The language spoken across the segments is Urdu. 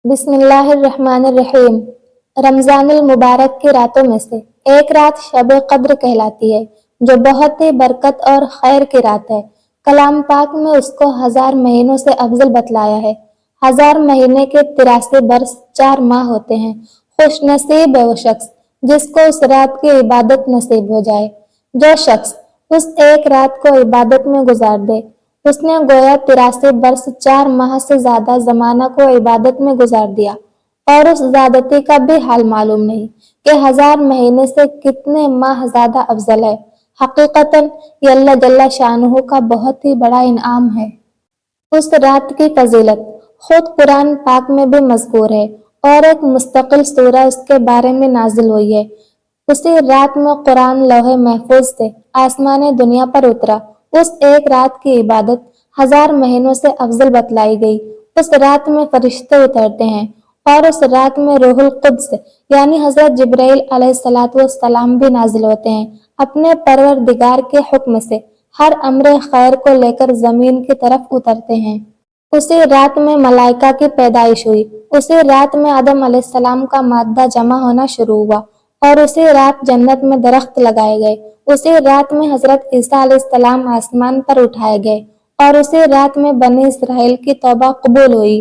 بسم اللہ الرحمن الرحیم۔ رمضان المبارک کی راتوں میں سے ایک رات شب قدر کہلاتی ہے جو بہت ہی برکت اور خیر کی رات ہے۔ کلام پاک میں اس کو 1000 مہینوں سے افضل بتلایا ہے۔ 1000 مہینے کے 83 برس 4 ماہ ہوتے ہیں۔ خوش نصیب ہے وہ شخص جس کو اس رات کی عبادت نصیب ہو جائے۔ جو شخص اس ایک رات کو عبادت میں گزار دے اس نے گویا 83 برس 4 ماہ سے زیادہ زمانہ کو عبادت میں گزار دیا، اور اس زیادتی کا بھی حال معلوم نہیں کہ 1000 مہینے سے کتنے ماہ زیادہ افضل ہے۔ حقیقتاً یہ اللہ جل شانہ کا بہت ہی بڑا انعام ہے۔ اس رات کی فضیلت خود قرآن پاک میں بھی مذکور ہے، اور ایک مستقل سورہ اس کے بارے میں نازل ہوئی ہے۔ اسی رات میں قرآن لوح محفوظ سے آسمان دنیا پر اترا۔ اس ایک رات کی عبادت 1000 مہینوں سے افضل بتلائی گئی۔ اس رات میں فرشتے اترتے ہیں، اور اس رات میں روح القدس یعنی حضرت جبرائیل علیہ السلام بھی نازل ہوتے ہیں، اپنے پروردگار کے حکم سے ہر امر خیر کو لے کر زمین کی طرف اترتے ہیں۔ اسی رات میں ملائکہ کی پیدائش ہوئی۔ اسی رات میں آدم علیہ السلام کا مادہ جمع ہونا شروع ہوا، اور اسی رات جنت میں درخت لگائے گئے۔ اسی رات میں حضرت عیسیٰ علیہ السلام آسمان پر اٹھائے گئے، اور اسی رات میں بنی اسرائیل کی توبہ قبول ہوئی۔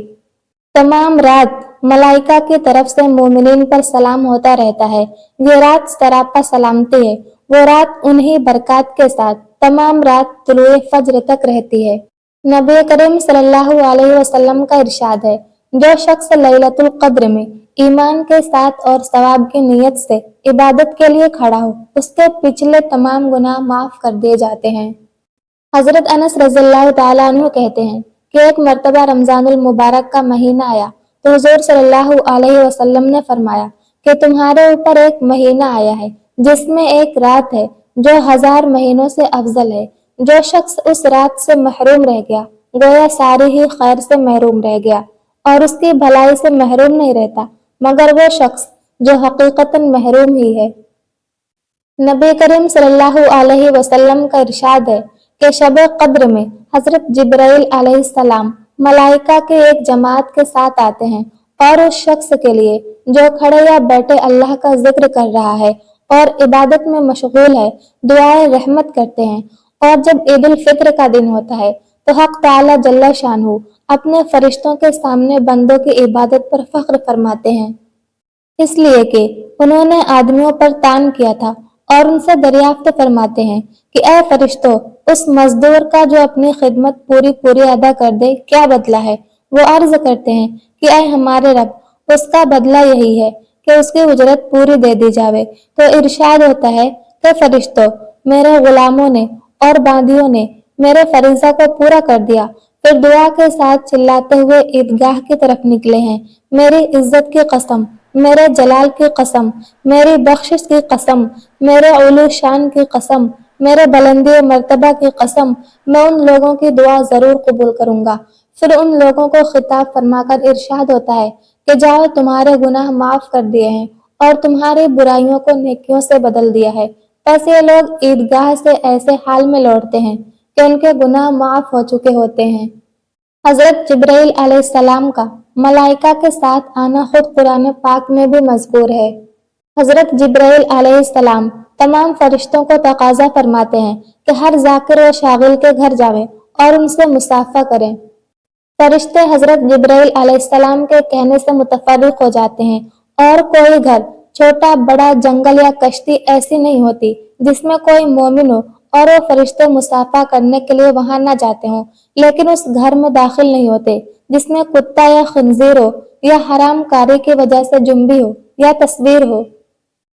تمام رات ملائکہ کی طرف سے مومنین پر سلام ہوتا رہتا ہے۔ یہ رات سراپا سلامتی ہے۔ وہ رات انہی برکات کے ساتھ تمام رات طلوع فجر تک رہتی ہے۔ نبی کریم صلی اللہ علیہ وسلم کا ارشاد ہے، جو شخص لیلۃ القدر میں ایمان کے ساتھ اور ثواب کی نیت سے عبادت کے لیے کھڑا ہو اس کے پچھلے تمام گناہ معاف کر دیے جاتے ہیں۔ حضرت انس رضی اللہ تعالیٰ عنہ کہتے ہیں کہ ایک مرتبہ رمضان المبارک کا مہینہ آیا تو حضور صلی اللہ علیہ وسلم نے فرمایا کہ تمہارے اوپر ایک مہینہ آیا ہے جس میں ایک رات ہے جو 1000 مہینوں سے افضل ہے۔ جو شخص اس رات سے محروم رہ گیا گویا ساری ہی خیر سے محروم رہ گیا، اور اس کی بھلائی سے محروم نہیں رہتا مگر وہ شخص جو حقیقتاً محروم ہی ہے۔ نبی کریم صلی اللہ علیہ وسلم کا ارشاد ہے کہ شب قدر میں حضرت جبرائیل علیہ السلام ملائکہ کے ایک جماعت کے ساتھ آتے ہیں، اور اس شخص کے لیے جو کھڑے یا بیٹھے اللہ کا ذکر کر رہا ہے اور عبادت میں مشغول ہے دعائے رحمت کرتے ہیں۔ اور جب عید الفطر کا دن ہوتا ہے تو حق تعالی جل شانہ اپنے فرشتوں کے سامنے بندوں کی عبادت پر فخر فرماتے ہیں، اس لیے کہ انہوں نے آدمیوں پر تان کیا تھا، اور ان سے دریافت فرماتے ہیں کہ اے فرشتوں، اس مزدور کا جو اپنی خدمت پوری ادا کر دے کیا بدلہ ہے؟ وہ عرض کرتے ہیں کہ اے ہمارے رب، اس کا بدلہ یہی ہے کہ اس کی اجرت پوری دے دی جاوے۔ تو ارشاد ہوتا ہے کہ فرشتوں، میرے غلاموں نے اور باندیوں نے میرے فریضہ کو پورا کر دیا، پھر دعا کے ساتھ چلاتے ہوئے عیدگاہ کی طرف نکلے ہیں۔ میری عزت کی قسم، میرے جلال کی قسم، میری بخشش کی قسم، میرے علو شان کی قسم، میرے بلندی مرتبہ کی قسم، میں ان لوگوں کی دعا ضرور قبول کروں گا۔ پھر ان لوگوں کو خطاب فرما کر ارشاد ہوتا ہے کہ جاؤ، تمہارے گناہ معاف کر دیے ہیں اور تمہاری برائیوں کو نیکیوں سے بدل دیا ہے۔ پس یہ لوگ عیدگاہ سے ایسے حال میں لوٹتے ہیں کہ ان کے گناہ معاف ہو چکے ہوتے ہیں۔ حضرت جبرائیل علیہ السلام کا ملائکہ کے ساتھ آنا خود قرآن پاک میں بھی مذکور ہے۔ حضرت جبرائیل علیہ السلام تمام فرشتوں کو تقاضا فرماتے ہیں کہ ہر ذاکر و شاغل کے گھر جاویں اور ان سے مصافحہ کریں۔ فرشتے حضرت جبرائیل علیہ السلام کے کہنے سے متفرق ہو جاتے ہیں، اور کوئی گھر، چھوٹا بڑا، جنگل یا کشتی ایسی نہیں ہوتی جس میں کوئی مومن ہو اور وہ فرشتے مصافحہ کرنے کے لیے وہاں نہ جاتے ہوں، لیکن اس گھر میں داخل نہیں ہوتے جس میں کتا یا خنزیر ہو، یا حرام کاری کی وجہ سے جنبی ہو یا تصویر ہو۔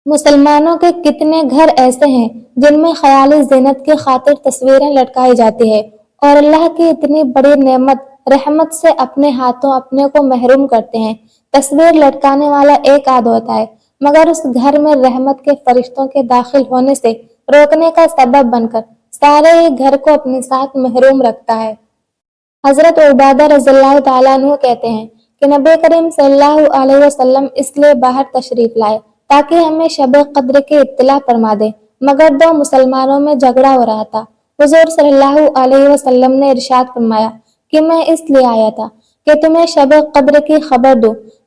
مسلمانوں کے کتنے گھر ایسے ہیں جن میں خیالی زینت کی خاطر تصویریں لٹکائی جاتی ہے، اور اللہ کی اتنی بڑی نعمت رحمت سے اپنے ہاتھوں اپنے کو محروم کرتے ہیں۔ تصویر لٹکانے والا ایک آدھ ہوتا ہے، مگر اس گھر میں رحمت کے فرشتوں کے داخل ہونے سے روکنے کا سبب بن کر سارے ہی گھر کو اپنے ساتھ محروم رکھتا ہے۔ حضرت عبادہ رضی اللہ تعالیٰ عنہ کہتے ہیں کہ نبی کریم صلی اللہ علیہ وسلم اس لیے باہر تشریف لائے تاکہ ہمیں شب قدر کی اطلاع فرما دے، مگر 2 مسلمانوں میں جھگڑا ہو رہا تھا۔ حضور صلی اللہ علیہ وسلم نے ارشاد فرمایا کہ میں اس لیے آیا تھا کہ تمہیں شب قدر کی خبر دوں۔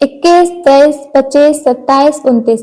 21, 23, 25, 27, 29